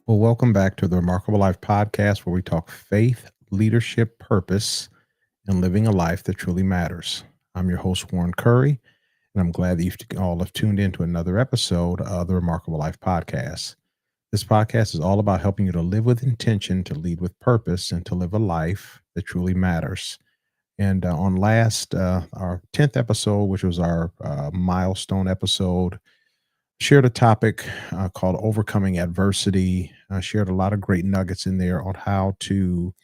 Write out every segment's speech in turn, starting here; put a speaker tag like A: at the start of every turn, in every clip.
A: Well, welcome back to the Remarkable Life podcast, where we talk faith, leadership, purpose, and living a life that truly matters. I'm your host, Warren Curry, and I'm glad that you all have tuned in to another episode of the Remarkable Life podcast. This podcast is all about helping you to live with intention, to lead with purpose, and to live a life that truly matters. And on our 10th episode, which was our milestone episode, shared a topic called overcoming adversity. I shared a lot of great nuggets in there on how to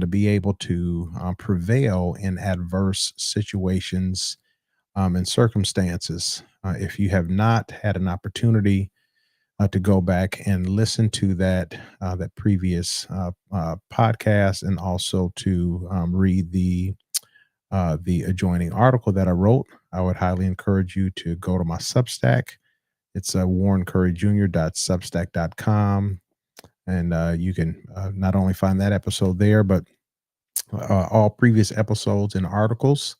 A: be able to prevail in adverse situations and circumstances. If you have not had an opportunity to go back and listen to that previous podcast, and also to read the adjoining article that I wrote, I would highly encourage you to go to my Substack. It's warrencurryjr.substack.com. And you can not only find that episode there, but all previous episodes and articles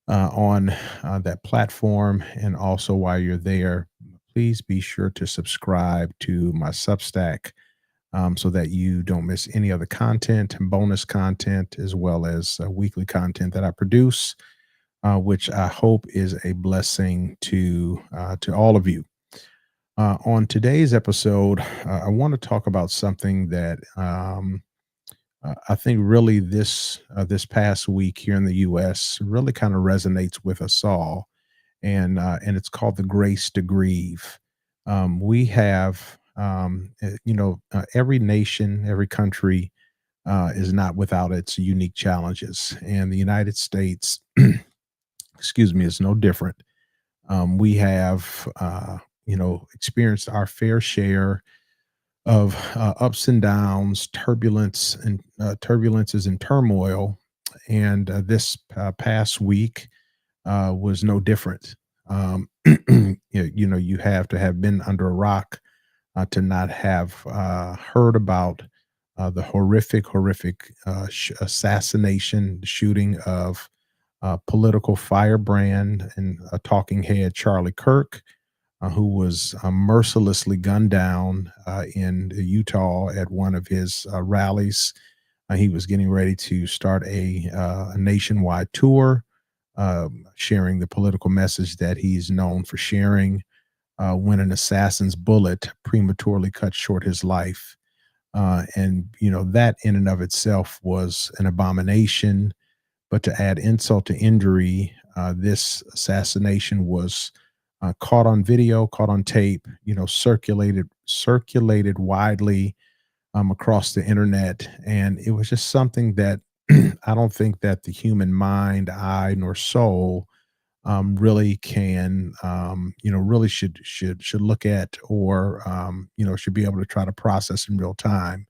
A: on that platform. And also, while you're there, please be sure to subscribe to my Substack so that you don't miss any of the content and bonus content, as well as weekly content that I produce, which I hope is a blessing to all of you. On today's episode, I want to talk about something that I think really this past week here in the U.S. really kind of resonates with us all, and it's called the grace to grieve. We have, every nation, every country is not without its unique challenges, and the United States, excuse me, is no different. We have, experienced our fair share of ups and downs, turbulences and turmoil, and this past week was no different. You have to have been under a rock to not have heard about the horrific assassination, the shooting of political firebrand and a talking head, Charlie Kirk, who was mercilessly gunned down in Utah at one of his rallies. He was getting ready to start a nationwide tour, sharing the political message that he's known for sharing, when an assassin's bullet prematurely cut short his life. That in and of itself was an abomination. But to add insult to injury, this assassination was caught on video, caught on tape, circulated widely across the internet, and it was just something that I don't think that the human mind, eye, nor soul really can, really should look at, or should be able to try to process in real time.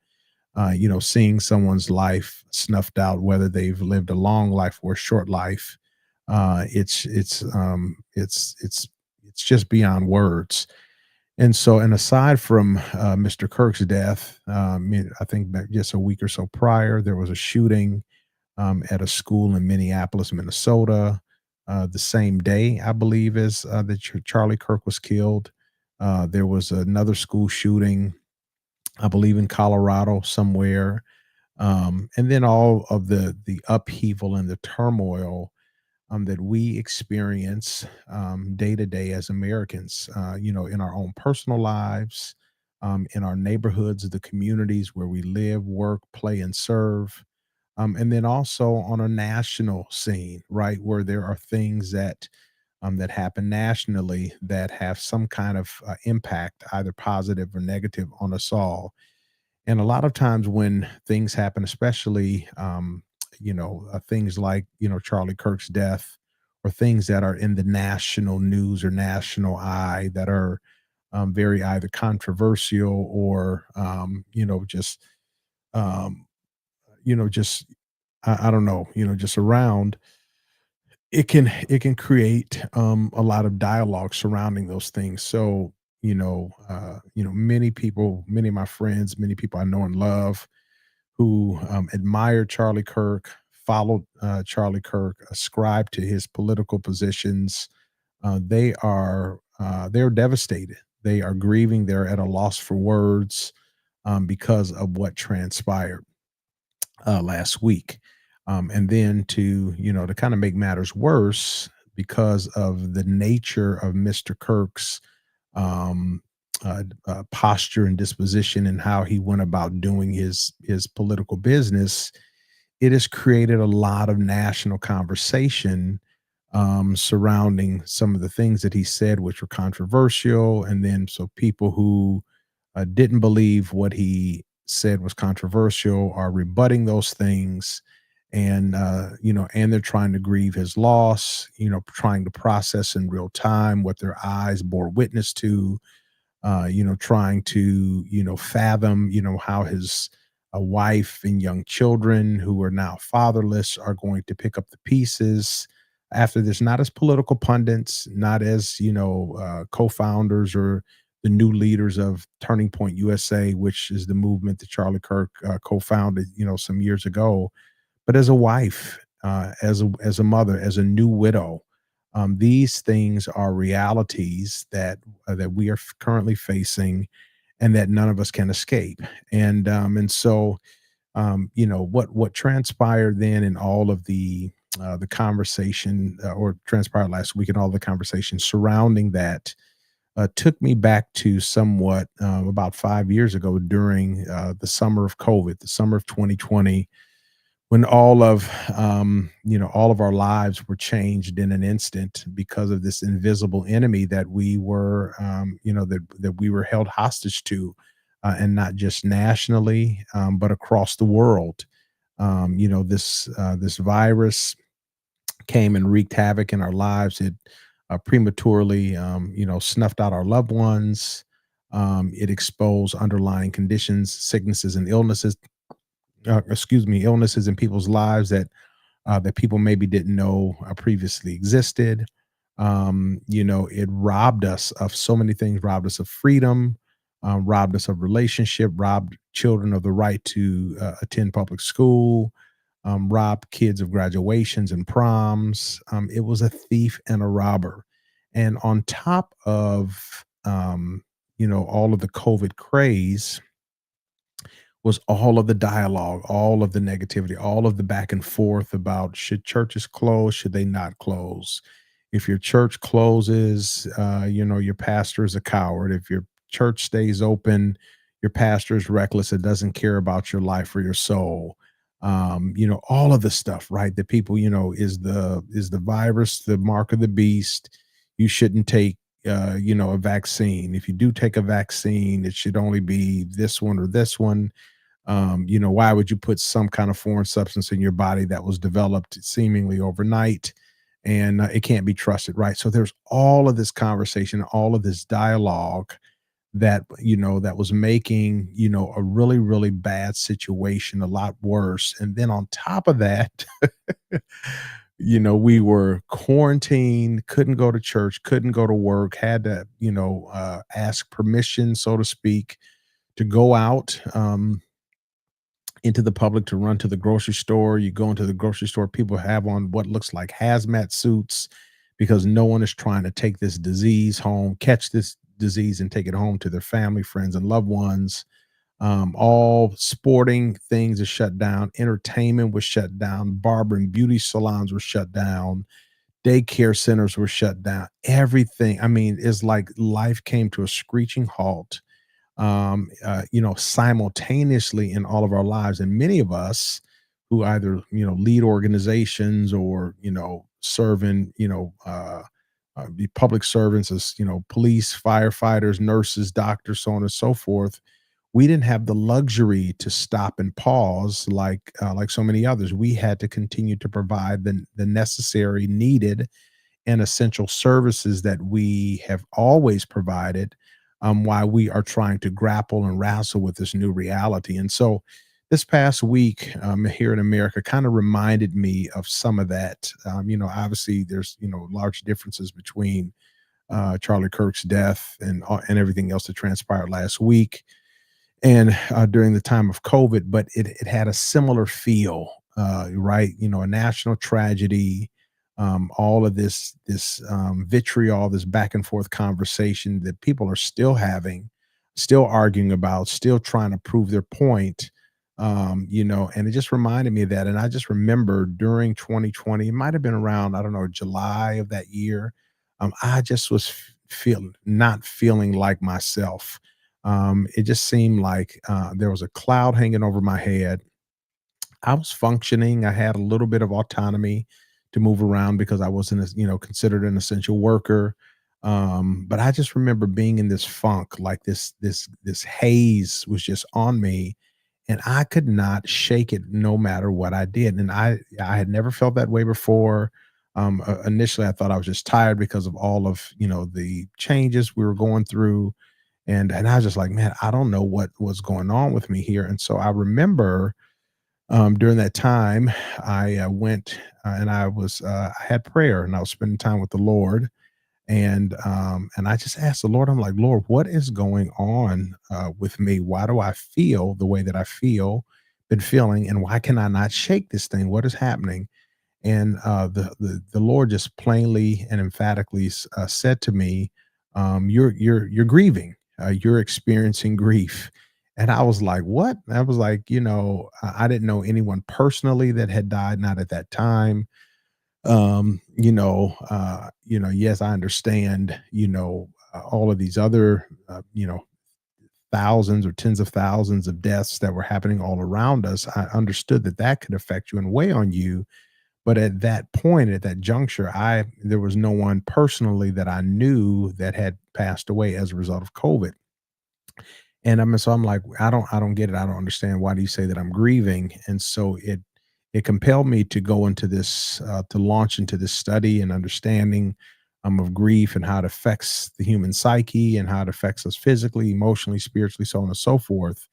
A: Seeing someone's life snuffed out, whether they've lived a long life or a short life, it's just beyond words. And aside from Mr. Kirk's death, I think that just a week or so prior, there was a shooting at a school in Minneapolis, Minnesota. The same day, I believe, as that Charlie Kirk was killed. There was another school shooting, I believe, in Colorado somewhere. And then all of the upheaval and the turmoil that we experience day to day as Americans, in our own personal lives, in our neighborhoods, the communities where we live, work, play, and serve. And then also on a national scene, right, where there are things that happen nationally that have some kind of impact, either positive or negative, on us all. And a lot of times when things happen, especially, things like, Charlie Kirk's death, or things that are in the national news or national eye that are very either controversial or, um, just, I don't know, just around, it can create a lot of dialogue surrounding those things. So, many of my friends, many people I know and love, who admired Charlie Kirk, followed Charlie Kirk, ascribed to his political positions. They're devastated. They are grieving. They're at a loss for words. because of what transpired last week. And then to kind of make matters worse, because of the nature of Mr. Kirk's um, posture and disposition and how he went about doing his political business, it has created a lot of national conversation surrounding some of the things that he said, which were controversial. And then so people who didn't believe what he said was controversial are rebutting those things. And they're trying to grieve his loss, trying to process in real time what their eyes bore witness to, trying to, fathom, how his wife and young children who are now fatherless are going to pick up the pieces after this, not as political pundits, not as, co-founders or the new leaders of Turning Point USA, which is the movement that Charlie Kirk co-founded, some years ago, but as a wife, as a mother, as a new widow. These things are realities that we are currently facing, and that none of us can escape. And so what transpired then in all of the conversation, or transpired last week, and all the conversation surrounding that took me back to somewhat about 5 years ago, during the summer of COVID, the summer of 2020, when all of our lives were changed in an instant because of this invisible enemy that we were, that we were held hostage to, and not just nationally, but across the world. This virus came and wreaked havoc in our lives. It prematurely, snuffed out our loved ones. It exposed underlying conditions, sicknesses, and illnesses, illnesses in people's lives that people maybe didn't know previously existed. It robbed us of so many things, robbed us of freedom, robbed us of relationship, robbed children of the right to attend public school, robbed kids of graduations and proms. It was a thief and a robber. And on top of, all of the COVID craze, was all of the dialogue, all of the negativity, all of the back and forth about, should churches close, should they not close? If your church closes, your pastor is a coward. If your church stays open, your pastor is reckless and doesn't care about your life or your soul. All of the stuff, right? That people, is the virus the mark of the beast? You shouldn't take a vaccine. If you do take a vaccine, it should only be this one or this one. Why would you put some kind of foreign substance in your body that was developed seemingly overnight, and it can't be trusted, right? So there's all of this conversation, all of this dialogue that was making, a really, really bad situation a lot worse. And then on top of that, we were quarantined, couldn't go to church, couldn't go to work, had to, ask permission, so to speak, to go out. Into the public, to run to the grocery store. You go into the grocery store, people have on what looks like hazmat suits, because no one is trying to take this disease home, catch this disease and take it home to their family, friends, and loved ones. All sporting things are shut down. Entertainment was shut down. Barber and beauty salons were shut down. Daycare centers were shut down. Everything. I mean, it's like life came to a screeching halt, simultaneously in all of our lives. And many of us who either, lead organizations or, serve in, be public servants as, police, firefighters, nurses, doctors, so on and so forth. We didn't have the luxury to stop and pause like so many others. We had to continue to provide the necessary, needed, and essential services that we have always provided, while we are trying to grapple and wrestle with this new reality. And so this past week, here in America, kind of reminded me of some of that. Obviously there's, large differences between Charlie Kirk's death and everything else that transpired last week and during the time of COVID, but it had a similar feel, right? A national tragedy, all of this vitriol, this back and forth conversation that people are still having, still arguing about, still trying to prove their point. And it just reminded me of that. And I just remember during 2020, it might have been around, I don't know, July of that year. I just was feeling not feeling like myself. It just seemed like there was a cloud hanging over my head. I was functioning. I had a little bit of autonomy to move around because I wasn't, considered an essential worker. But I just remember being in this funk, like this haze was just on me, and I could not shake it no matter what I did. And I had never felt that way before. Initially, I thought I was just tired because of all of the changes we were going through, and I was just like, man, I don't know what was going on with me here. And so I remember during that time, I went and I had prayer and I was spending time with the Lord, and I just asked the Lord, I'm like, Lord, what is going on with me? Why do I feel the way that I been feeling, and why can I not shake this thing? What is happening? And the Lord just plainly and emphatically said to me, "You're grieving. You're experiencing grief." And I was like, "What?" I was like, I didn't know anyone personally that had died, not at that time. Yes, I understand. All of these other, thousands or tens of thousands of deaths that were happening all around us. I understood that that could affect you and weigh on you, but at that point, at that juncture, I there was no one personally that I knew that had passed away as a result of COVID. And I'm like, I don't get it. I don't understand. Why do you say that I'm grieving? And so it compelled me to go into this to launch into this study and understanding of grief and how it affects the human psyche and how it affects us physically, emotionally, spiritually, so on and so forth.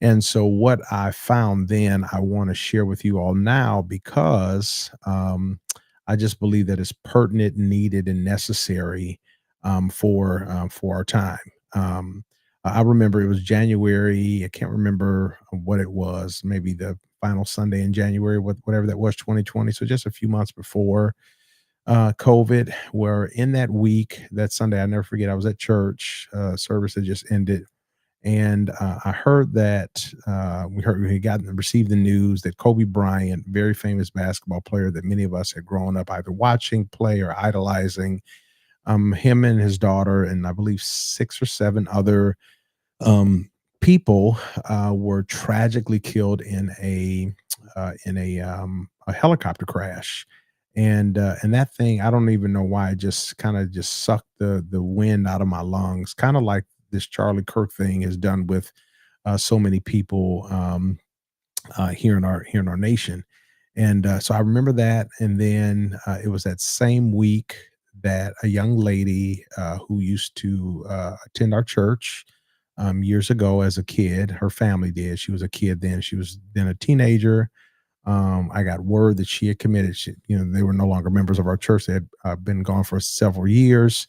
A: And so, what I found then, I want to share with you all now because I just believe that it's pertinent, needed, and necessary for our time. I remember it was January. I can't remember what it was. Maybe the final Sunday in January, whatever that was, 2020. So just a few months before COVID. Where in that week, that Sunday, I never forget. I was at church. Service had just ended, and I heard that we had gotten received the news that Kobe Bryant, very famous basketball player that many of us had grown up either watching play or idolizing, him and his daughter, and I believe six or seven other um, people were tragically killed in a helicopter crash. And that thing, I don't even know why, it just kind of just sucked the wind out of my lungs, kind of like this Charlie Kirk thing has done with so many people here in our nation. And so I remember that. And then it was that same week that a young lady who used to attend our church years ago as a kid, her family did. She was a kid then. She was then a teenager. I got word that she had committed. They were no longer members of our church. They had been gone for several years,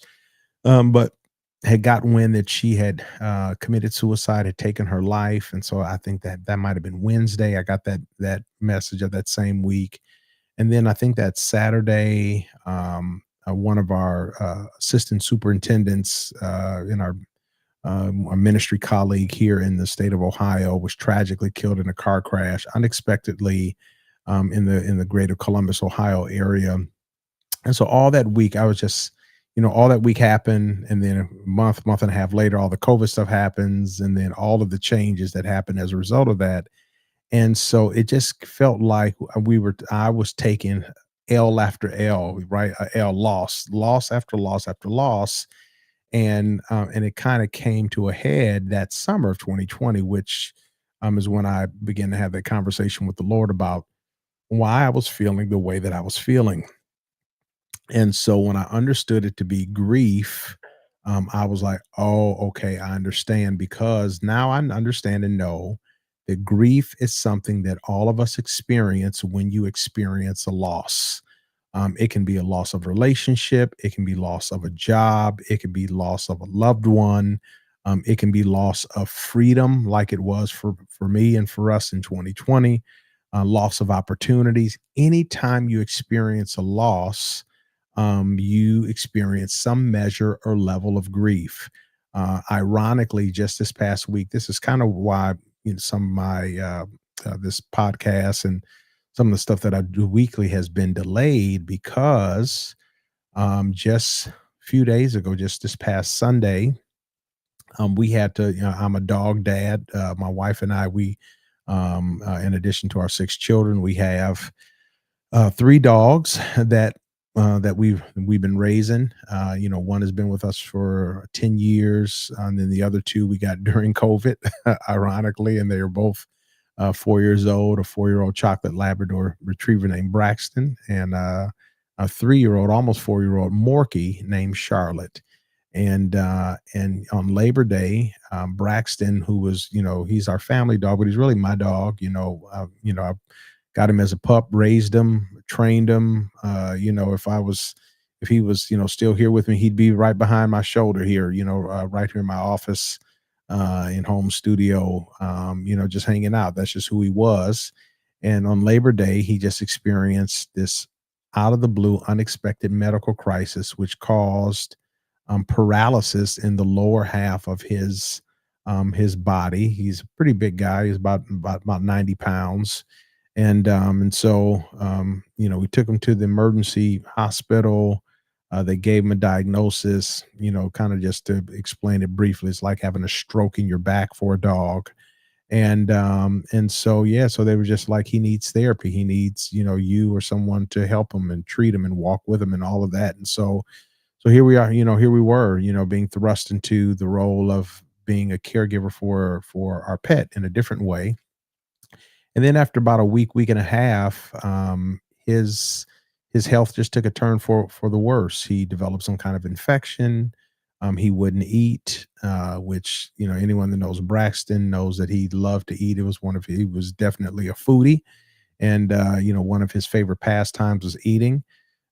A: but had got wind that she had committed suicide, had taken her life, and so I think that that might have been Wednesday. I got that message of that same week, and then I think that Saturday, one of our assistant superintendents in our ministry colleague here in the state of Ohio was tragically killed in a car crash unexpectedly in the greater Columbus, Ohio area. And so all that week, I was just, all that week happened, and then a month and a half later, all the COVID stuff happens, and then all of the changes that happened as a result of that. And so it just felt like I was taking L after L, right? L, loss after loss after loss, and it kind of came to a head that summer of 2020, which is when I began to have that conversation with the Lord about why I was feeling the way that I was feeling. And so when I understood it to be grief, I was like, oh, okay, I understand, because now I understand and know that grief is something that all of us experience when you experience a loss. It can be a loss of relationship, it can be loss of a job, it can be loss of a loved one, it can be loss of freedom, like it was for me and for us in 2020, loss of opportunities. Anytime you experience a loss, you experience some measure or level of grief. Ironically, just this past week, this is kind of why some of my this podcast and some of the stuff that I do weekly has been delayed because just a few days ago, just this past Sunday, we had to. I'm a dog dad. My wife and I, in addition to our six children, we have three dogs that we've been raising. One has been with us for 10 years, and then the other two we got during COVID, ironically, and they are both 4 years old. A 4-year-old chocolate Labrador Retriever named Braxton, and a 3-year-old, almost 4-year-old Morkie named Charlotte. And on Labor Day, Braxton, who was, he's our family dog, but he's really my dog. I got him as a pup, raised him, trained him. If he was, still here with me, he'd be right behind my shoulder here, right here in my office, in home studio, just hanging out. That's just who he was. And on Labor Day, he just experienced this out of the blue, unexpected medical crisis, which caused paralysis in the lower half of his body. He's a pretty big guy. He's about 90 pounds, and so we took him to the emergency hospital. They gave him a diagnosis, kind of just to explain it briefly. It's like having a stroke in your back for a dog. And so yeah, so they were just like, he needs therapy. He needs, you or someone to help him and treat him and walk with him and all of that. And so here we are, here we were, being thrust into the role of being a caregiver for our pet in a different way. And then after about a week and a half, his health just took a turn for the worse. He developed some kind of infection. He wouldn't eat, which anyone that knows Braxton knows that he loved to eat. He was definitely a foodie, and one of his favorite pastimes was eating.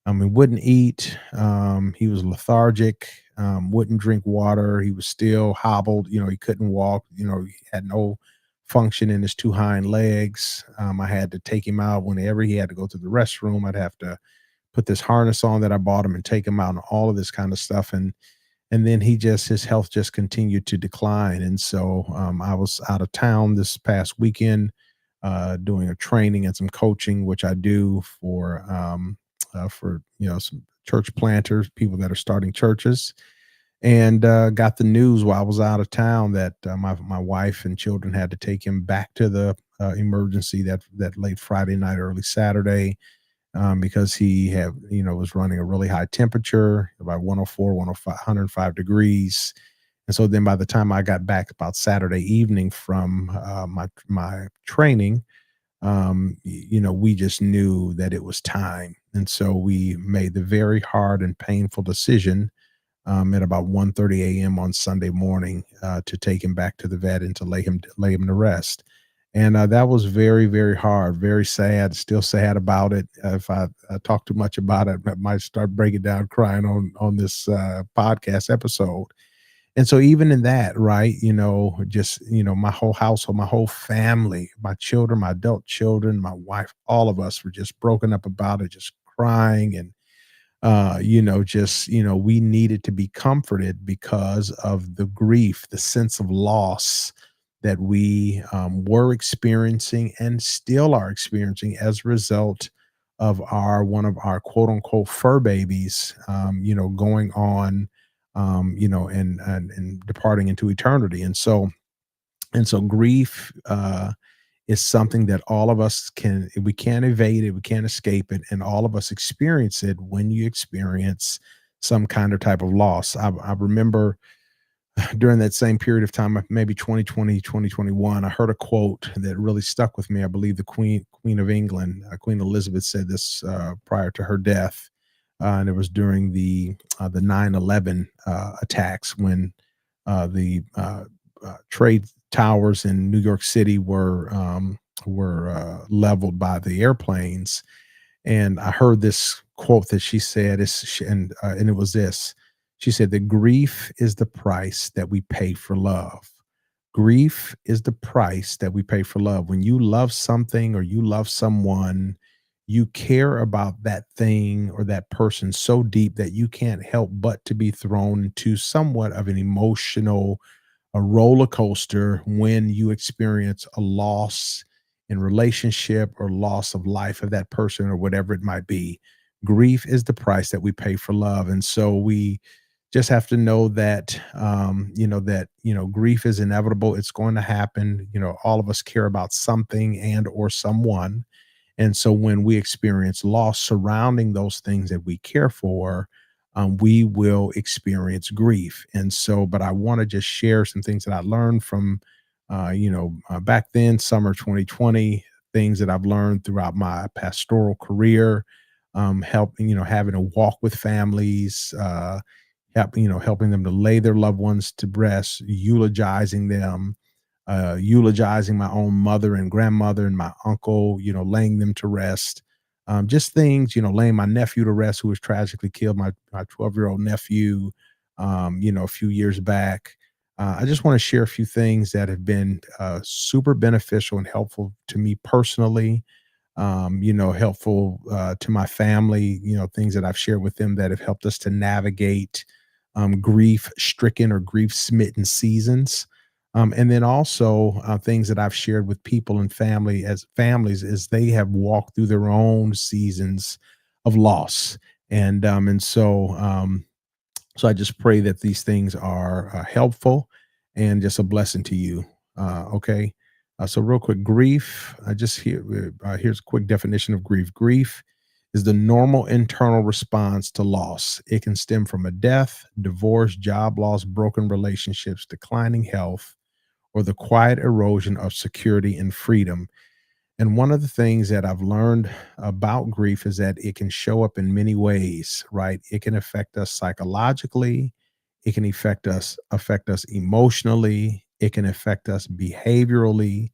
A: He wouldn't eat. He was lethargic. Wouldn't drink water. He was still hobbled. He couldn't walk. He had no function in his two hind legs. I had to take him out whenever he had to go to the restroom. I'd have to put this harness on that I bought him and take him out and all of this kind of stuff. And then his health just continued to decline. And so I was out of town this past weekend, doing a training and some coaching, which I do for some church planters, people that are starting churches, and got the news while I was out of town that my wife and children had to take him back to the emergency that late Friday night, early Saturday, because he was running a really high temperature, about 104, 105, 105 degrees. And so then by the time I got back about Saturday evening from my training, we just knew that it was time. And so we made the very hard and painful decision at about 1:30 a.m. on Sunday morning to take him back to the vet and to lay him to rest. And that was very, very hard, very sad, still sad about it. If I talk too much about it, I might start breaking down crying on this podcast episode. And so even in that, right, just, my whole household, my whole family, my children, my adult children, my wife, all of us were just broken up about it, just crying. And just, we needed to be comforted because of the grief, the sense of loss that we were experiencing and still are experiencing as a result of one of our quote unquote fur babies, going on, and departing into eternity. And so grief is something that all of us we can't evade it, we can't escape it, and all of us experience it when you experience some kind of type of loss. I remember during that same period of time, maybe 2020, 2021, I heard a quote that really stuck with me. I believe the Queen of England, Queen Elizabeth, said this prior to her death, and it was during the 9/11 attacks when the trade towers in New York City were leveled by the airplanes. And I heard this quote that she said, and it was this. She said that grief is the price that we pay for love. Grief is the price that we pay for love. When you love something or you love someone, you care about that thing or that person so deep that you can't help but to be thrown into somewhat of an emotional a roller coaster when you experience a loss in relationship or loss of life of that person or whatever it might be. Grief is the price that we pay for love. And so we just have to know that, grief is inevitable. It's going to happen. All of us care about something and or someone, and so when we experience loss surrounding those things that we care for, we will experience grief. And so, but I want to just share some things that I learned from, back then, summer 2020, things that I've learned throughout my pastoral career, helping, having to walk with families, helping them to lay their loved ones to rest, eulogizing them, eulogizing my own mother and grandmother and my uncle, laying them to rest. Just things, laying my nephew to rest, who was tragically killed, my 12-year-old nephew, a few years back. I just want to share a few things that have been super beneficial and helpful to me personally, helpful to my family, things that I've shared with them that have helped us to navigate grief stricken or grief smitten seasons. And then also things that I've shared with people and family as families as they have walked through their own seasons of loss. And so I just pray that these things are helpful and just a blessing to you. Okay. So real quick, grief. I just here's a quick definition of grief. Grief is the normal internal response to loss. It can stem from a death, divorce, job loss, broken relationships, declining health, or the quiet erosion of security and freedom. And one of the things that I've learned about grief is that it can show up in many ways, right? It can affect us psychologically, it can affect us emotionally, it can affect us behaviorally,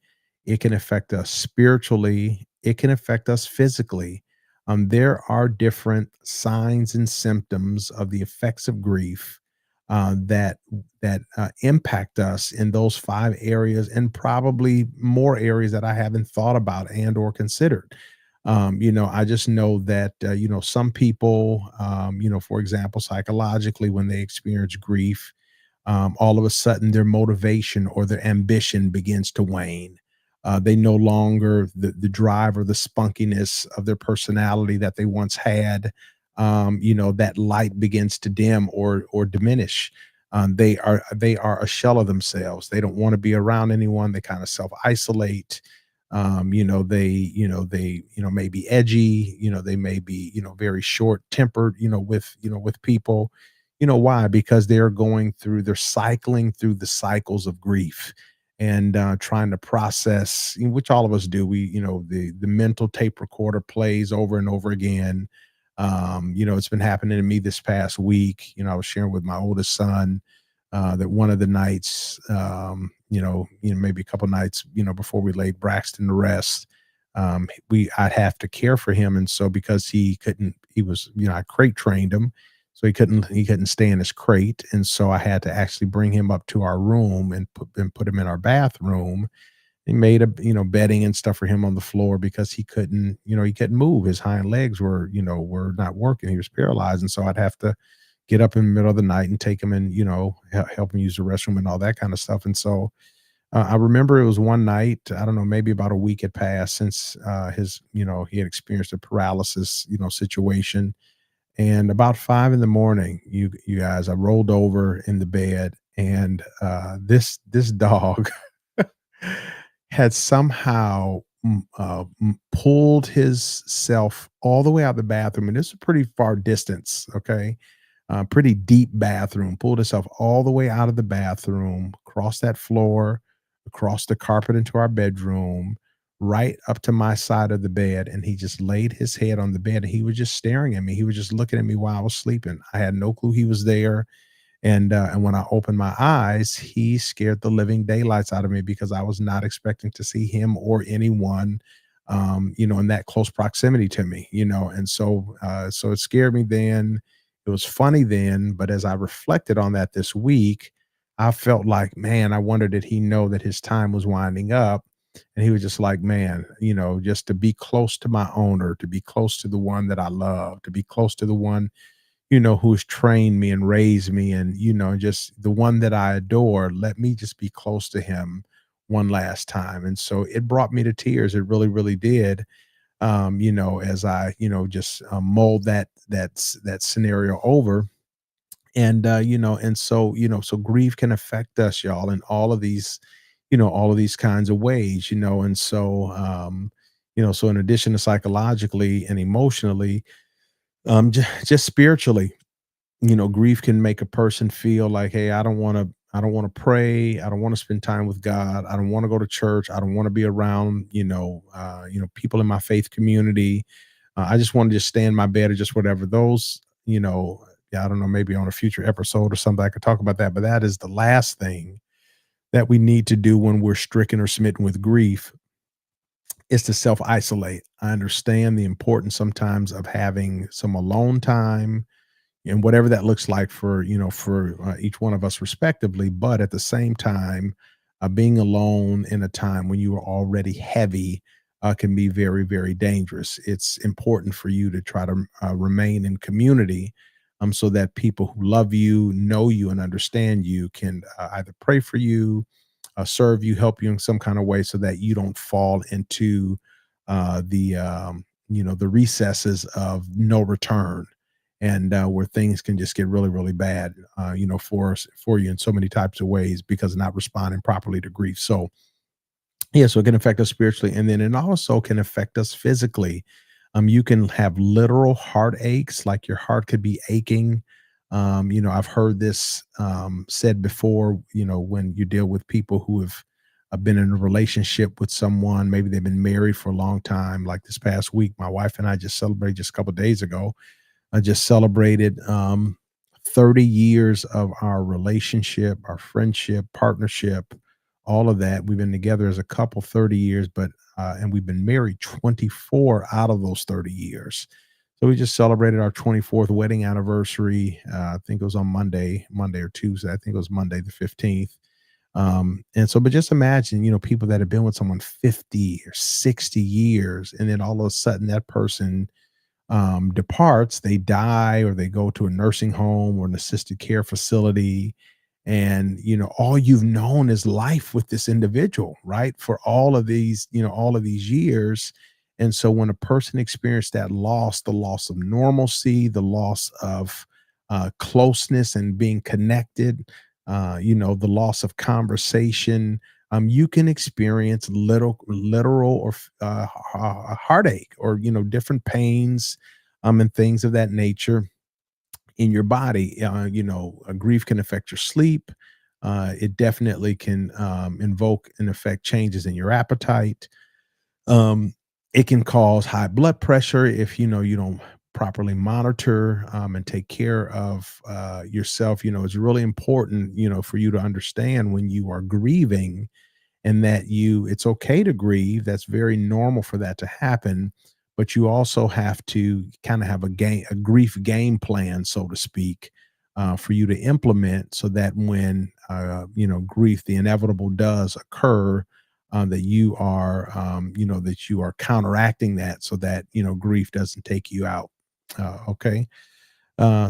A: it can affect us spiritually, it can affect us physically. There are different signs and symptoms of the effects of grief that impact us in those 5 areas and probably more areas that I haven't thought about and or considered. I just know that some people, for example, psychologically, when they experience grief, all of a sudden their motivation or their ambition begins to wane. They no longer the drive or the spunkiness of their personality that they once had. That light begins to dim or diminish. They are a shell of themselves. They don't want to be around anyone. They kind of self isolate. They may be edgy. They may be very short tempered. With people. Why? Because they're cycling through the cycles of grief and trying to process, which all of us do. The mental tape recorder plays over and over again. It's been happening to me this past week. I was sharing with my oldest son that one of the nights, maybe a couple nights, before we laid Braxton to rest, I'd have to care for him, and so because he couldn't, he was, I crate trained him, so he couldn't stay in his crate, and so I had to actually bring him up to our room and put him in our bathroom. He made bedding and stuff for him on the floor because he couldn't move. His hind legs were not working. He was paralyzed, and so I'd have to get up in the middle of the night and take him and help him use the restroom and all that kind of stuff. And so I remember it was one night, I don't know, maybe about a week had passed since he had experienced a paralysis situation. And about 5 in the morning, you guys, I rolled over in the bed, and this dog had somehow pulled his self all the way out the bathroom, and this is a pretty far distance. Okay, pretty deep bathroom. Pulled himself all the way out of the bathroom, across that floor, across the carpet into our bedroom, right up to my side of the bed, and he just laid his head on the bed, and he was just staring at me. He was just looking at me while I was sleeping. I had no clue he was there. And when I opened my eyes, he scared the living daylights out of me because I was not expecting to see him or anyone, in that close proximity to me, and so it scared me then. It was funny then, but as I reflected on that this week, I felt like, man, I wonder, did he know that his time was winding up? And he was just like, man, just to be close to my owner, to be close to the one that I love, to be close to the one, who's trained me and raised me, and, just the one that I adore, let me just be close to him one last time. And so it brought me to tears. It really, really did. As I, just mold that scenario over. And so grief can affect us, y'all, in all of these kinds of ways, and so so in addition to psychologically and emotionally, just spiritually, grief can make a person feel like, hey, I don't want to pray, I don't want to spend time with God, I don't want to go to church, I don't want to be around, people in my faith community. I just want to just stay in my bed or just whatever. Those, yeah, I don't know, maybe on a future episode or something I could talk about that, but that is the last thing that we need to do when we're stricken or smitten with grief, is to self isolate. I understand the importance sometimes of having some alone time, and whatever that looks like for each one of us respectively. But at the same time, being alone in a time when you are already heavy can be very, very dangerous. It's important for you to try to remain in community, so that people who love you, know you, and understand you can either pray for you, serve you, help you in some kind of way, so that you don't fall into the recesses of no return, and where things can just get really, really bad, for you in so many types of ways because of not responding properly to grief. So yeah, so it can affect us spiritually, and then it also can affect us physically. You can have literal heartaches, like your heart could be aching. I've heard this said before. When you deal with people who have been in a relationship with someone, maybe they've been married for a long time. Like this past week, my wife and I just celebrated just a couple of days ago. I just celebrated 30 years of our relationship, our friendship, partnership, all of that. We've been together as a couple 30 years, but and we've been married 24 out of those 30 years. So we just celebrated our 24th wedding anniversary. I think it was on Monday or Tuesday. I think it was Monday the 15th. And so, but just imagine, people that have been with someone 50 or 60 years, and then all of a sudden that person departs, they die or they go to a nursing home or an assisted care facility. And, all you've known is life with this individual, right? For all of these years. And so when a person experienced that loss, the loss of normalcy, the loss of closeness and being connected, the loss of conversation, you can experience literal or heartache, or different pains, and things of that nature in your body. Grief can affect your sleep. It definitely can invoke and affect changes in your appetite. Um, it can cause high blood pressure if you don't properly monitor and take care of yourself. It's really important, for you to understand when you are grieving, and that it's okay to grieve. That's very normal for that to happen. But you also have to kind of have a grief game plan, so to speak, for you to implement, so that when grief, the inevitable, does occur, that you are counteracting that, so that grief doesn't take you out. Okay.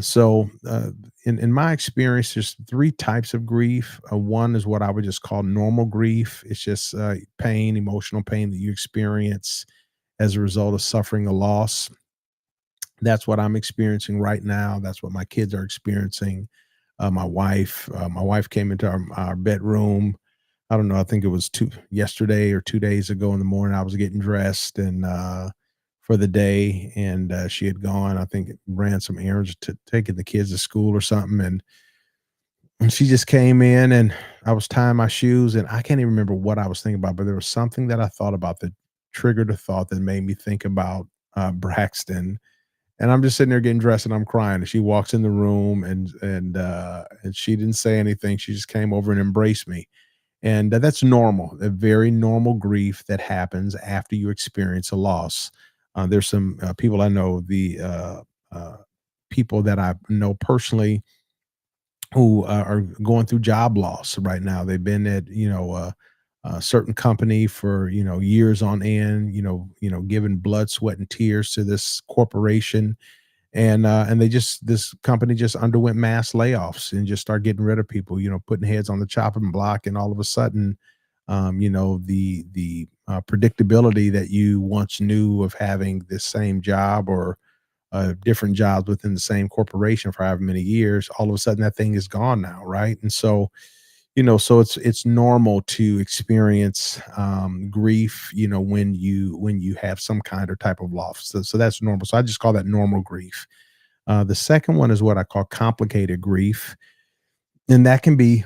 A: So, in my experience, there's three types of grief. One is what I would just call normal grief. It's just pain, emotional pain that you experience as a result of suffering a loss. That's what I'm experiencing right now. That's what my kids are experiencing. My wife came into our bedroom. I don't know. I think it was yesterday or 2 days ago in the morning. I was getting dressed and for the day, and she had gone. I think ran some errands to taking the kids to school or something, and she just came in, and I was tying my shoes, and I can't even remember what I was thinking about, but there was something that I thought about that triggered a thought that made me think about Braxton. And I'm just sitting there getting dressed, and I'm crying. And she walks in the room, and she didn't say anything. She just came over and embraced me, and that's normal, a very normal grief that happens after you experience a loss. There's some people I know, the people that I know personally, who are going through job loss right now. They've been at a certain company for years on end, giving blood, sweat, and tears to this corporation, and they just this company just underwent mass layoffs and just start getting rid of people, putting heads on the chopping block, and all of a sudden, the predictability that you once knew of having this same job or different jobs within the same corporation for however many years, all of a sudden that thing is gone now, right? And so so it's normal to experience grief, when you have some kind or type of loss. So that's normal. So I just call that normal grief. The second one is what I call complicated grief, and that can be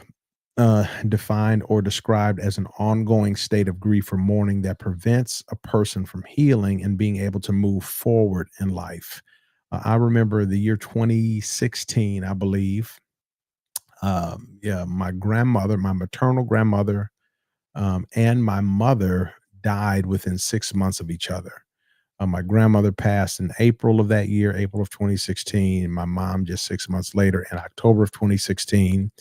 A: defined or described as an ongoing state of grief or mourning that prevents a person from healing and being able to move forward in life. I remember the year 2016, I believe. Yeah, my grandmother, my maternal grandmother, and my mother died within 6 months of each other. My grandmother passed in April of that year, April of 2016. My mom just 6 months later in October of 2016.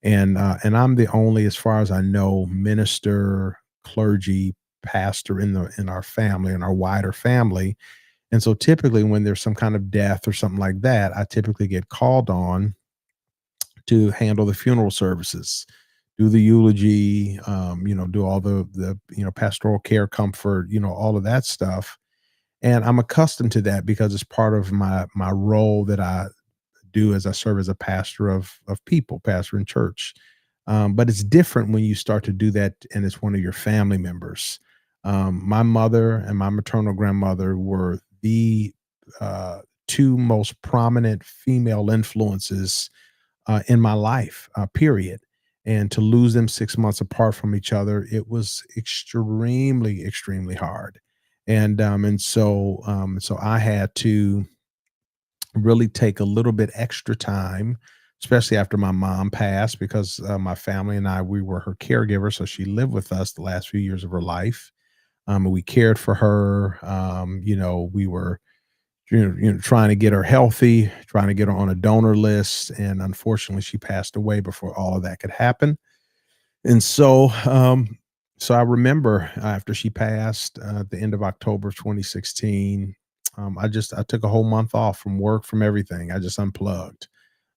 A: And I'm the only, as far as I know, minister, clergy, pastor in our family, in our wider family. And so typically when there's some kind of death or something like that, I typically get called on to handle the funeral services, do the eulogy, do all the pastoral care, comfort, all of that stuff. And I'm accustomed to that because it's part of my role that I do as I serve as a pastor of people, pastor in church. But it's different when you start to do that and it's one of your family members. My mother and my maternal grandmother were the two most prominent female influences in my life, period. And to lose them 6 months apart from each other, it was extremely, extremely hard. And so I had to really take a little bit extra time, especially after my mom passed, because my family and I, we were her caregiver. So she lived with us the last few years of her life. And we cared for her. We were trying to get her healthy, trying to get her on a donor list. And unfortunately, she passed away before all of that could happen. And so I remember after she passed at the end of October of 2016, I took a whole month off from work, from everything. I just unplugged.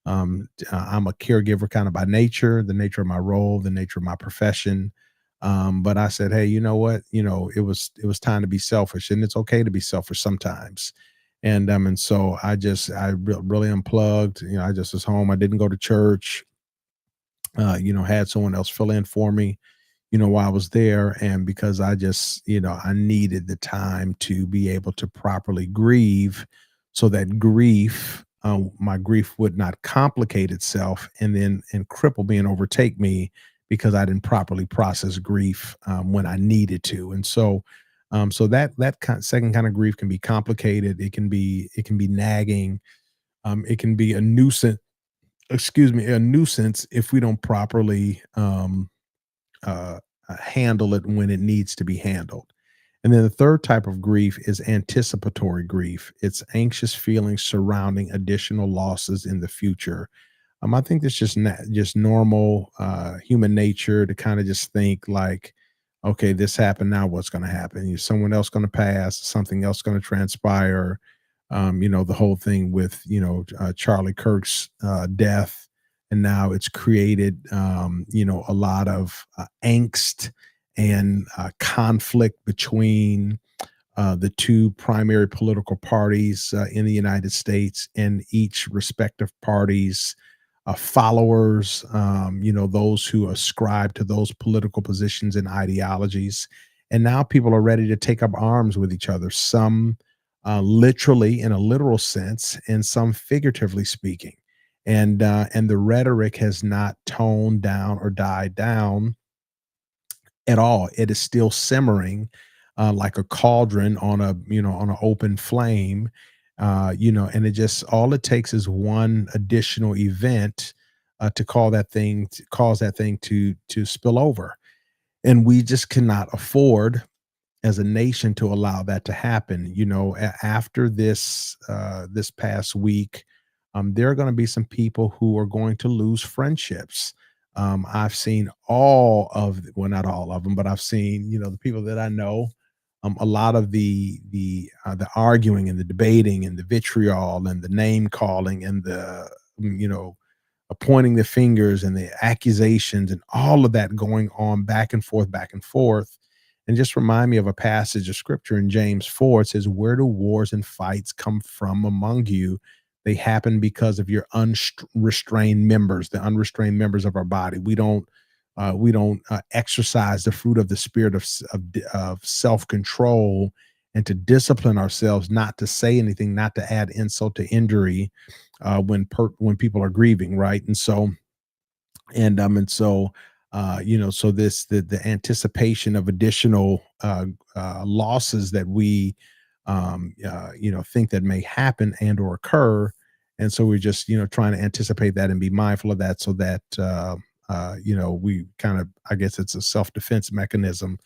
A: I'm a caregiver kind of by nature, the nature of my role, the nature of my profession. But I said, hey, you know what? It was time to be selfish, and it's okay to be selfish sometimes. And so really unplugged. I just was home. I didn't go to church. Had someone else fill in for me, while I was there. And because I needed the time to be able to properly grieve so that my grief would not complicate itself and cripple me and overtake me because I didn't properly process grief when I needed to. And so that second kind of grief can be complicated. It can be nagging. It can be a nuisance. Excuse me, a nuisance if we don't properly uh, handle it when it needs to be handled. And then the third type of grief is anticipatory grief. It's anxious feelings surrounding additional losses in the future. I think that's just normal human nature to kind of just think like, okay, this happened. Now what's going to happen? Is someone else going to pass? Something else going to transpire? The whole thing with Charlie Kirk's death, and now it's created a lot of angst and conflict between the two primary political parties in the United States, and each respective parties followers, those who ascribe to those political positions and ideologies. And now people are ready to take up arms with each other, some literally in a literal sense, and some figuratively speaking. And the rhetoric has not toned down or died down at all. It is still simmering like a cauldron on an open flame. And it just all it takes is one additional event to cause that thing to spill over, and we just cannot afford as a nation to allow that to happen. After this past week, there are going to be some people who are going to lose friendships. I've seen all of well, not all of them, but I've seen, the people that I know, a lot of the arguing and the debating and the vitriol and the name calling and the, pointing the fingers and the accusations and all of that going on back and forth. And just remind me of a passage of scripture in James 4. It says, "Where do wars and fights come from among you? They happen because of your unrestrained members, the unrestrained members of our body. We don't exercise the fruit of the spirit of self control and to discipline ourselves, not to say anything, not to add insult to injury when people are grieving, right? And so the anticipation of additional losses that we think that may happen and or occur, and so we're just trying to anticipate that and be mindful of that, so that we kind of, I guess it's a self-defense mechanism.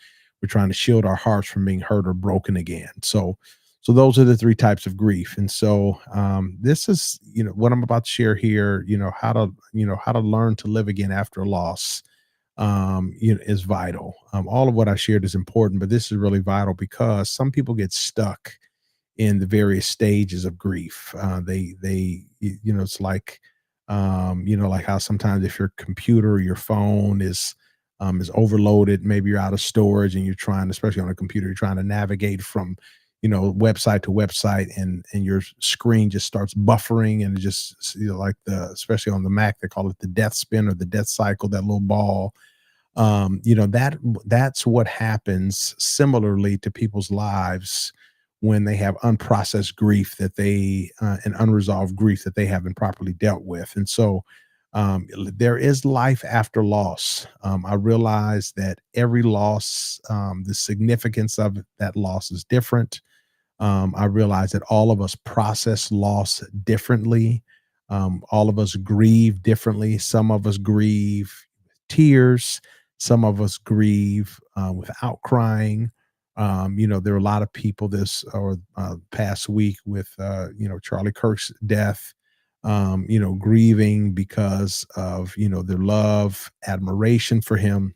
A: We're trying to shield our hearts from being hurt or broken again. So those are the three types of grief. And so this is what I'm about to share here, how to learn to live again after a loss, is vital. All of what I shared is important, but this is really vital because some people get stuck in the various stages of grief. It's like, like how sometimes if your computer or your phone is overloaded, maybe you're out of storage and you're trying, especially on a computer, you're trying to navigate from, website to website, and your screen just starts buffering, and it just, like especially on the Mac, they call it the death spin or the death cycle, that little ball. That's what happens similarly to people's lives when they have unprocessed grief that they and unresolved grief that they haven't properly dealt with. And so there is life after loss. I realize that every loss, the significance of that loss is different. I realize that all of us process loss differently. All of us grieve differently. Some of us grieve with tears. Some of us grieve without crying. There are a lot of people this or past week with Charlie Kirk's death. Grieving because of their love, admiration for him,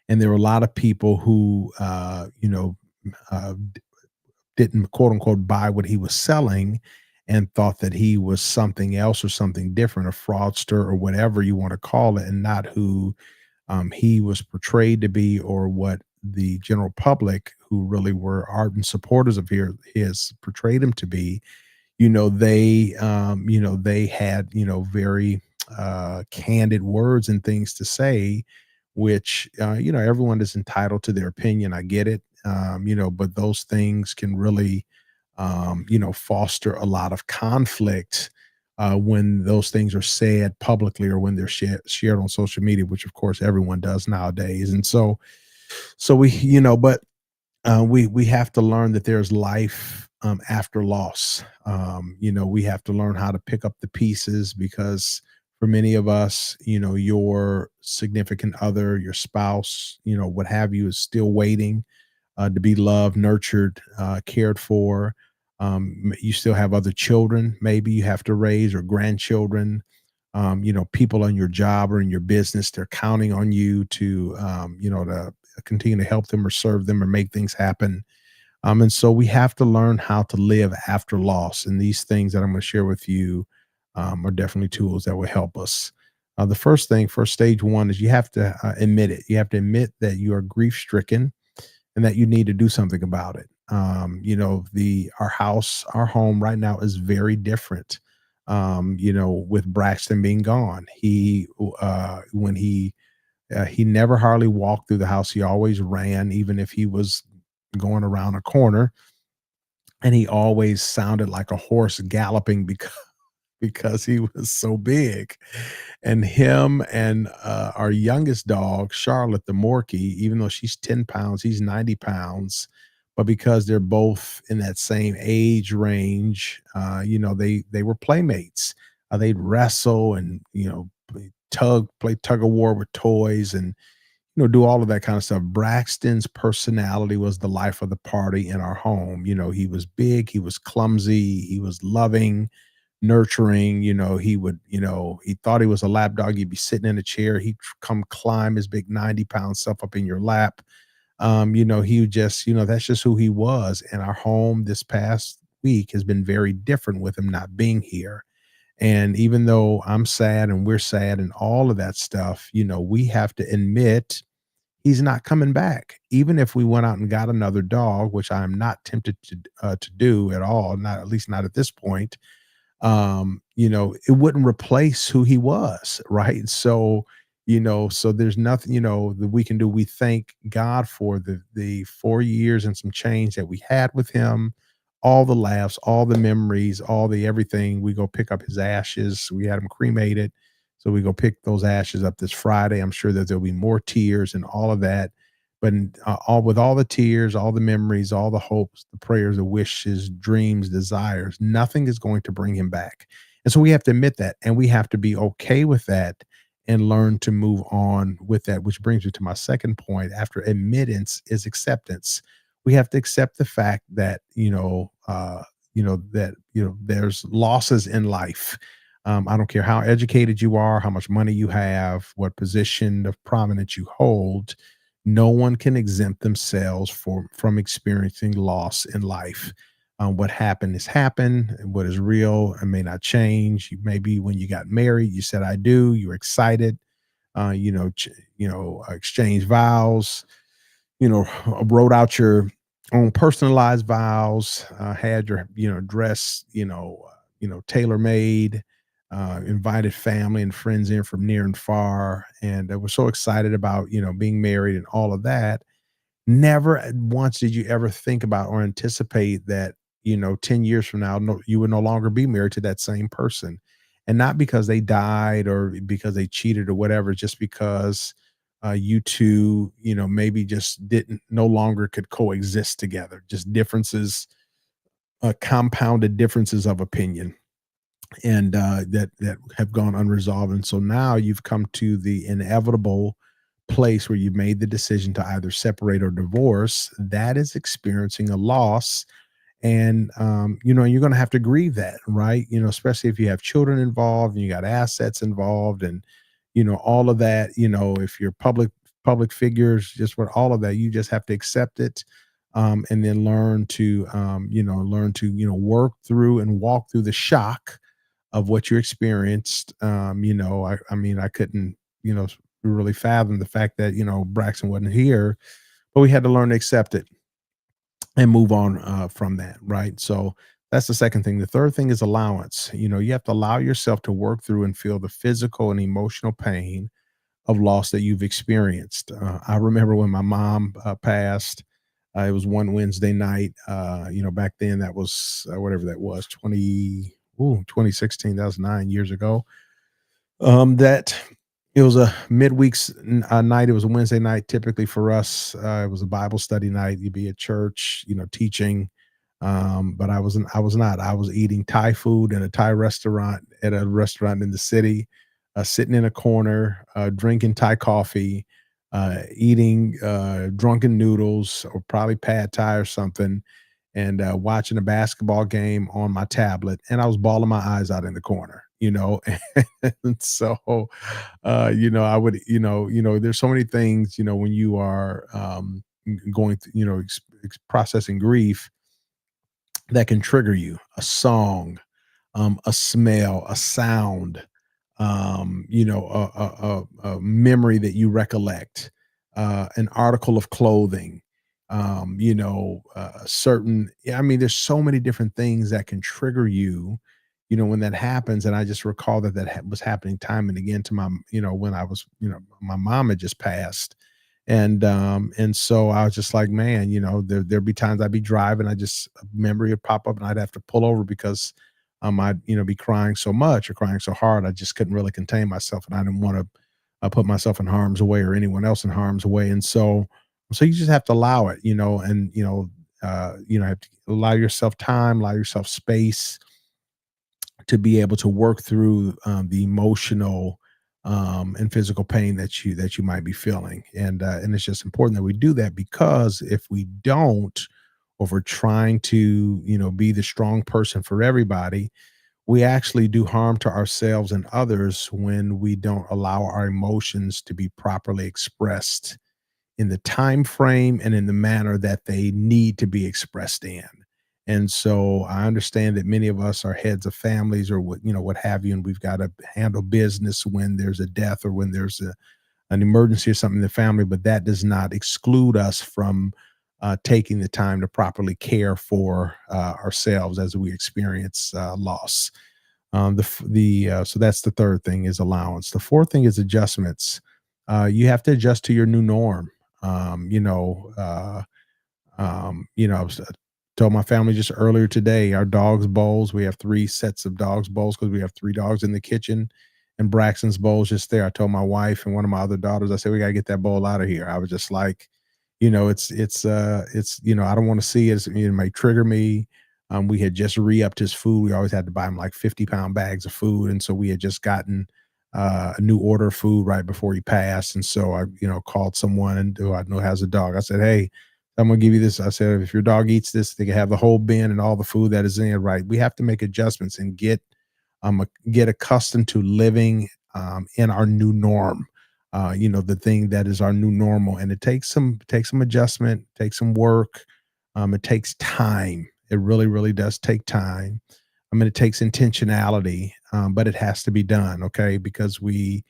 A: and there were a lot of people who uh, didn't quote unquote buy what he was selling and thought that he was something else or something different, a fraudster or whatever you want to call it, and not who he was portrayed to be, or what the general public, who really were ardent supporters of his portrayed him to be. They had very candid words and things to say, which everyone is entitled to their opinion. I get it. But those things can really foster a lot of conflict when those things are said publicly, or when they're shared on social media, which of course everyone does nowadays. And so we, but we have to learn that there's life after loss. We have to learn how to pick up the pieces, because for many of us, your significant other, your spouse, what have you, is still waiting to be loved, nurtured, cared for. You still have other children, maybe you have to raise, or grandchildren. People on your job or in your business, they're counting on you to continue to help them or serve them or make things happen. And so we have to learn how to live after loss. And these things that I'm going to share with you are definitely tools that will help us. The first thing, first stage one, is you have to admit it. You have to admit that you are grief stricken and that you need to do something about it. Our home right now is very different. With Braxton being gone, he never hardly walked through the house. He always ran, even if he was going around a corner, and he always sounded like a horse galloping because he was so big. And him and our youngest dog, Charlotte the Morkie, even though she's 10 pounds, he's 90 pounds. But because they're both in that same age range, they were playmates. They'd wrestle and, play tug of war with toys, and do all of that kind of stuff. Braxton's personality was the life of the party in our home. He was big, he was clumsy, he was loving, nurturing. He would, he thought he was a lap dog. You'd be sitting in a chair. He'd come climb his big 90-pound self up in your lap. He would just, that's just who he was. And our home this past week has been very different with him not being here. And even though I'm sad and we're sad and all of that stuff, we have to admit he's not coming back. Even if we went out and got another dog, which I am not tempted to do at all, not at least not at this point, it wouldn't replace who he was, right? So there's nothing, that we can do. We thank God for the 4 years and some change that we had with him, all the laughs, all the memories, all the everything. We go pick up his ashes. We had him cremated. So we go pick those ashes up this Friday. I'm sure that there'll be more tears and all of that. But all with all the tears, all the memories, all the hopes, the prayers, the wishes, dreams, desires, nothing is going to bring him back. And so we have to admit that, and we have to be okay with that and learn to move on with that, which brings me to my second point. After admittance is acceptance. We have to accept the fact that, there's losses in life. I don't care how educated you are, how much money you have, what position of prominence you hold. No one can exempt themselves from experiencing loss in life. What happened is happened. And what is real and may not change. Maybe when you got married, you said "I do." You were excited. Exchange vows. Wrote out your own personalized vows. Had your dress tailor made. Invited family and friends in from near and far, and I was so excited about being married and all of that. Never once did you ever think about or anticipate that 10 years from now, no, you would no longer be married to that same person, and not because they died or because they cheated or whatever, just because you two maybe just didn't no longer could coexist together, just differences, compounded differences of opinion, and that have gone unresolved. And so now you've come to the inevitable place where you've made the decision to either separate or divorce. That is experiencing a loss. And you're going to have to grieve that, right? Especially if you have children involved and you got assets involved, and all of that. If you're public figures, just what all of that, you just have to accept it. And then learn to work through and walk through the shock of what you experienced. I mean, I couldn't, really fathom the fact that, Braxton wasn't here, but we had to learn to accept it and move on from that. Right. So that's the second thing. The third thing is allowance. You have to allow yourself to work through and feel the physical and emotional pain of loss that you've experienced. I remember when my mom passed. It was one Wednesday night. Back then that was whatever that was, 2016. That was 9 years ago. That it was a night. It was a Wednesday night. Typically for us, it was a Bible study night. You'd be at church, teaching. But I wasn't. I was not. I was eating Thai food in a Thai restaurant at a restaurant in the city, sitting in a corner, drinking Thai coffee, eating drunken noodles or probably pad Thai or something, and watching a basketball game on my tablet, and I was bawling my eyes out in the corner. And so, I would, there's so many things, when you are going through, processing grief that can trigger you. A song, a smell, a sound, a memory that you recollect, an article of clothing, certain. Yeah, I mean, there's so many different things that can trigger you. When that happens, and I just recall that was happening time and again to my, when I was, my mom had just passed, and so I was just like, man, there'd be times I'd be driving, a memory would pop up, and I'd have to pull over because I'd be crying so much or crying so hard, I just couldn't really contain myself, and I didn't want to put myself in harm's way or anyone else in harm's way. And so you just have to allow it, and have to allow yourself time, allow yourself space to be able to work through the emotional and physical pain that you might be feeling. And it's just important that we do that, because if we don't, or if we're trying to be the strong person for everybody, we actually do harm to ourselves and others when we don't allow our emotions to be properly expressed in the time frame and in the manner that they need to be expressed in. And so I understand that many of us are heads of families or what, what have you, and we've got to handle business when there's a death or when there's an emergency or something in the family, but that does not exclude us from taking the time to properly care for ourselves as we experience loss. So that's the third thing is allowance. The fourth thing is adjustments. You have to adjust to your new norm. Um, you know, uh, I was told my family just earlier today, our dogs bowls. We have three sets of dogs bowls because we have three dogs in the kitchen, and Braxton's bowls just there. I told my wife and one of my other daughters, I said we got to get that bowl out of here. I was just like, I don't want to see it. It may trigger me. We had just re-upped his food. We always had to buy him like 50-pound bags of food. And so we had just gotten a new order of food right before he passed. And so I, called someone and who I know has a dog. I said, hey, I'm gonna give you this. I said, if your dog eats this, they can have the whole bin and all the food that is in it. Right. We have to make adjustments and get accustomed to living in our new norm. The thing that is our new normal, and it takes some adjustment, takes some work. It takes time. It really, really does take time. I mean, it takes intentionality, but it has to be done. Okay, because we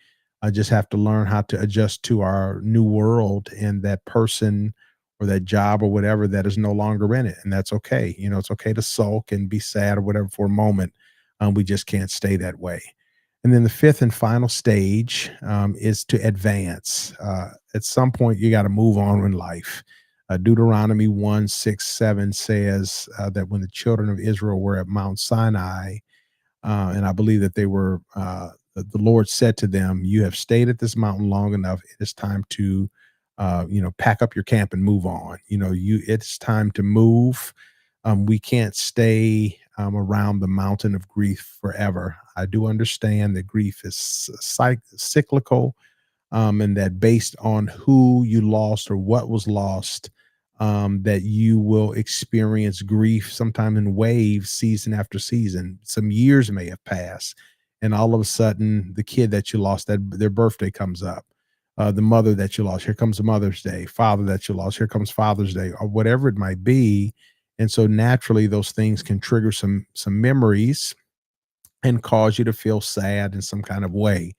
A: just have to learn how to adjust to our new world and that person or that job or whatever that is no longer in it, and that's okay. It's okay to sulk and be sad or whatever for a moment. We just can't stay that way. And then the fifth and final stage is to advance. At some point, you got to move on in life. Deuteronomy 1:6-7 says that when the children of Israel were at Mount Sinai, and I believe that the Lord said to them, "You have stayed at this mountain long enough. It is time to, pack up your camp and move on. It's time to move. We can't stay around the mountain of grief forever. I do understand that grief is cyclical, and that based on who you lost or what was lost, that you will experience grief sometime in waves, season after season. Some years may have passed, and all of a sudden, the kid that you lost, that their birthday comes up. The mother that you lost, here comes Mother's Day. Father that you lost, here comes Father's Day, or whatever it might be. And so naturally, those things can trigger some memories and cause you to feel sad in some kind of way.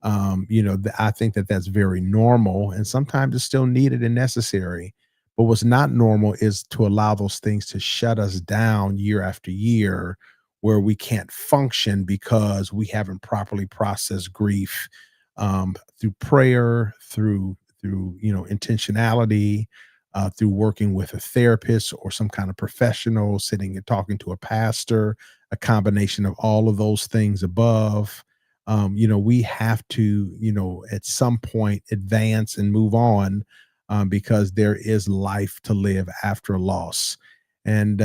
A: I think that that's very normal, and sometimes it's still needed and necessary. But what's not normal is to allow those things to shut us down year after year, where we can't function because we haven't properly processed grief through prayer, through intentionality, through working with a therapist or some kind of professional, sitting and talking to a pastor, a combination of all of those things above. We have to, at some point advance and move on, because there is life to live after loss. And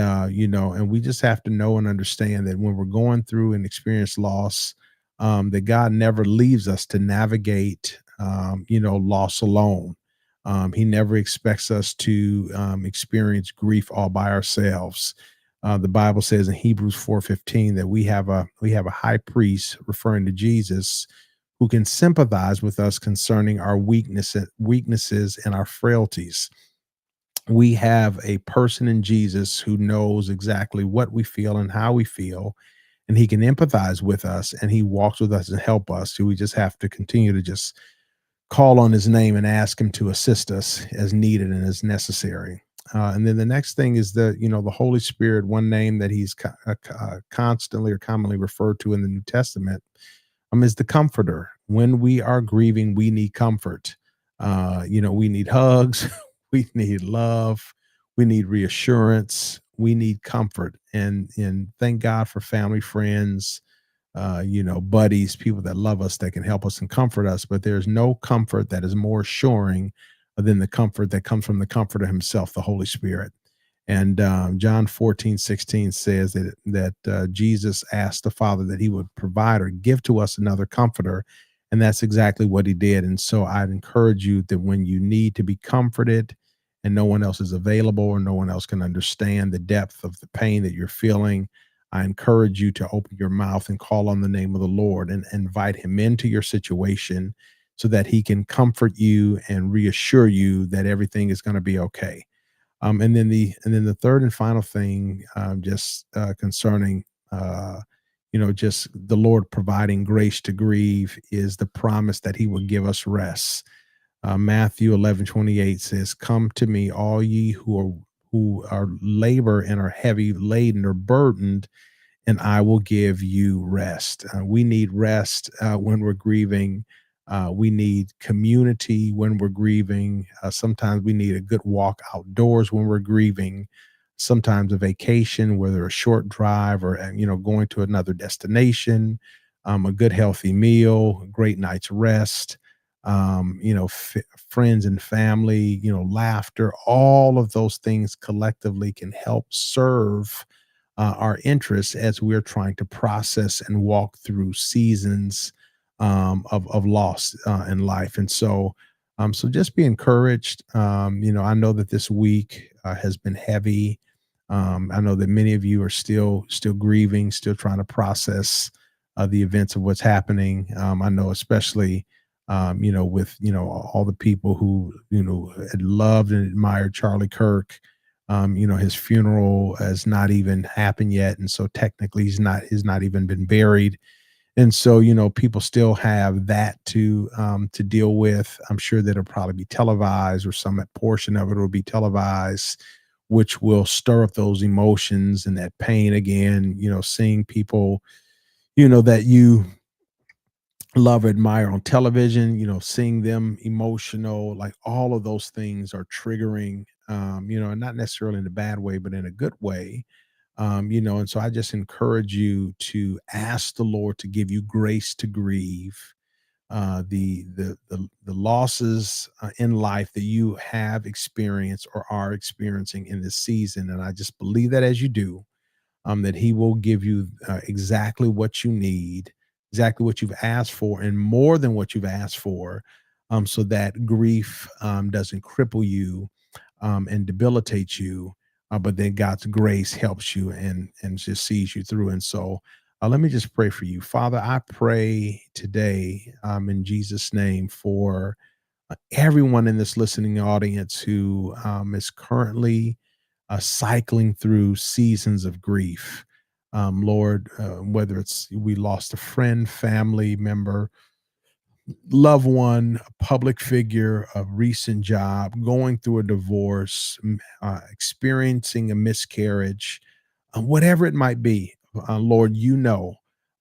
A: we just have to know and understand that when we're going through and experience loss, that God never leaves us to navigate, loss alone. He never expects us to experience grief all by ourselves. The Bible says in Hebrews 4:15 that we have a high priest, referring to Jesus, who can sympathize with us concerning our weaknesses and our frailties. We have a person in Jesus who knows exactly what we feel and how we feel, and he can empathize with us and he walks with us and help us. So we just have to continue to just call on his name and ask him to assist us as needed and as necessary. And then the next thing is the Holy Spirit, one name that he's constantly or commonly referred to in the New Testament, is the comforter. When we are grieving, we need comfort. We need hugs, we need love, we need reassurance, we need comfort. And thank God for family, friends, buddies, people that love us, that can help us and comfort us. But there's no comfort that is more assuring than the comfort that comes from the comforter himself, the Holy Spirit. And John 14:16 says that Jesus asked the Father that he would provide or give to us another comforter. And that's exactly what he did. And so I'd encourage you that when you need to be comforted and no one else is available or no one else can understand the depth of the pain that you're feeling, I encourage you to open your mouth and call on the name of the Lord and invite him into your situation so that he can comfort you and reassure you that everything is going to be okay. And then the third and final thing, just concerning, just the Lord providing grace to grieve, is the promise that He will give us rest. Matthew 11:28 says, "Come to me, all ye who are labor and are heavy laden or burdened, and I will give you rest." We need rest when we're grieving. We need community when we're grieving. Sometimes we need a good walk outdoors when we're grieving. Sometimes a vacation, whether a short drive or going to another destination, a good healthy meal, a great night's rest. Friends and family, laughter. All of those things collectively can help serve our interests as we're trying to process and walk through seasons of loss in life. And so just be encouraged. I know that this week has been heavy. I know that many of you are still grieving, still trying to process the events of what's happening. I know, especially with all the people who had loved and admired Charlie Kirk. His funeral has not even happened yet, and so technically he's not even been buried. And so, people still have that to deal with. I'm sure that it'll probably be televised, or some portion of it will be televised, which will stir up those emotions and that pain again. Seeing people, that you love or admire on television, seeing them emotional, like all of those things are triggering, and not necessarily in a bad way, but in a good way. And so I just encourage you to ask the Lord to give you grace to grieve the losses in life that you have experienced or are experiencing in this season. And I just believe that as you do, that He will give you exactly what you need, exactly what you've asked for, and more than what you've asked for, so that grief doesn't cripple you and debilitate you, but then God's grace helps you and just sees you through. And so, let me just pray for you, Father. I pray today, in Jesus' name, for everyone in this listening audience who is currently cycling through seasons of grief. Lord, whether it's we lost a friend, family member, loved one, a public figure, a recent job, going through a divorce, experiencing a miscarriage, whatever it might be, Lord, you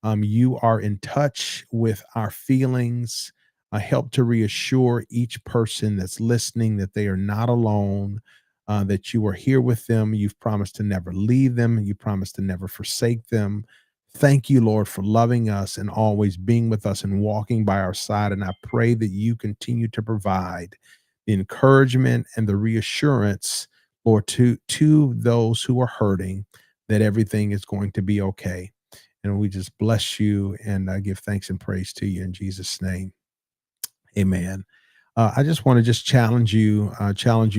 A: are in touch with our feelings. Help to reassure each person that's listening that they are not alone, that you are here with them. You've promised to never leave them, and you promised to never forsake them. Thank you, Lord, for loving us and always being with us and walking by our side. And I pray that you continue to provide the encouragement and the reassurance, Lord, to those who are hurting, that everything is going to be okay. And we just bless you and give thanks and praise to you in Jesus' name. Amen. I just want to just challenge you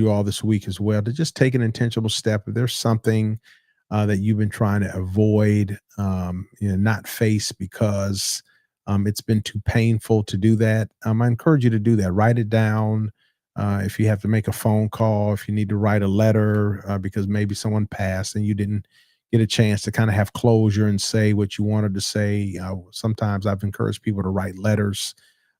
A: all this week as well to just take an intentional step. If there's something that you've been trying to avoid, not face because it's been too painful to do that, I encourage you to do that. Write it down. If you have to make a phone call, if you need to write a letter because maybe someone passed and you didn't get a chance to kind of have closure and say what you wanted to say. Sometimes I've encouraged people to write letters,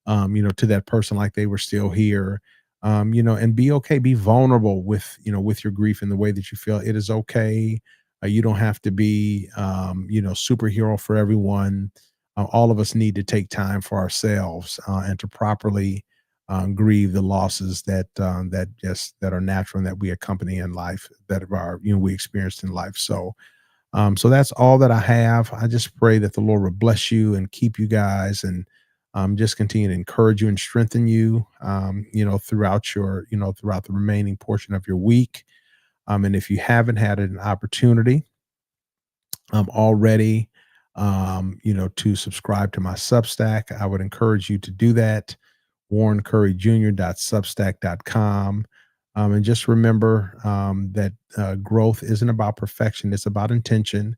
A: to that person like they were still here, and be okay, be vulnerable with your grief in the way that you feel. It is okay. You don't have to be, superhero for everyone. All of us need to take time for ourselves and to properly grieve the losses that are natural and that we accompany in life, that are we experienced in life. So that's all that I have. I just pray that the Lord will bless you and keep you guys, and just continue to encourage you and strengthen you, throughout the remaining portion of your week. And if you haven't had an opportunity already, to subscribe to my Substack, I would encourage you to do that. WarrenCurryJr.substack.com. And just remember that growth isn't about perfection; it's about intention.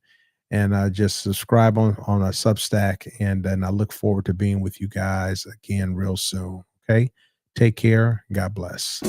A: and just subscribe on a Substack, and I look forward to being with you guys again real soon. Okay, take care. God bless.